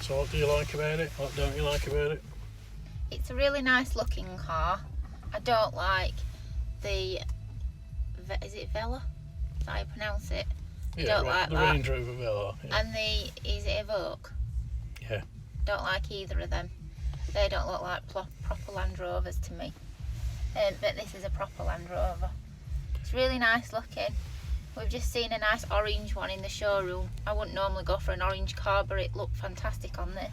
So what do you like about it? What don't you like about it? It's a really nice looking car. I don't like the, is it Vela? Is that how you pronounce it? Yeah, don't like the that. Range Rover Velar. Yeah. And is it Evoque? Yeah. Don't like either of them. They don't look like proper Land Rovers to me. But this is a proper Land Rover. It's really nice looking. We've just seen a nice orange one in the showroom. I wouldn't normally go for an orange car, but it looked fantastic on this.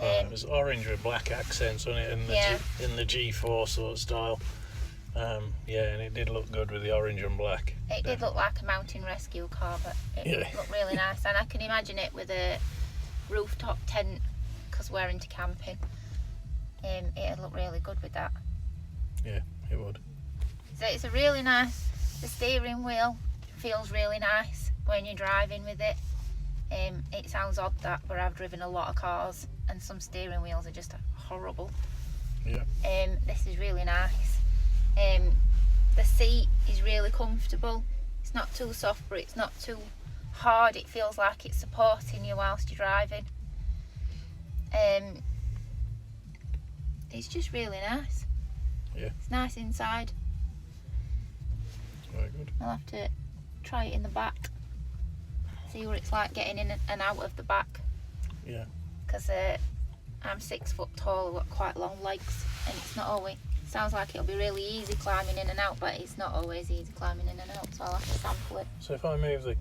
It was orange with black accents on it in the G4 sort of style. Yeah, and it did look good with the orange and black. It did look like a mountain rescue car, but it looked really nice. And I can imagine it with a rooftop tent, because we're into camping. It'd look really good with that. Yeah, it would. So it's a really nice, the steering wheel feels really nice when you're driving with it. It sounds odd that, but I've driven a lot of cars and some steering wheels are just horrible. Yeah. This is really nice. The seat is really comfortable. It's not too soft, but it's not too hard. It feels like it's supporting you whilst you're driving. It's just really nice. Yeah. It's nice inside. Very good. I'll have to try it in the back. See what it's like getting in and out of the back. Yeah. Because I'm 6 foot tall, I've got quite long legs, and it's not always, sounds like it'll be really easy climbing in and out, but it's not always easy climbing in and out, so I'll have to sample it. So if I move the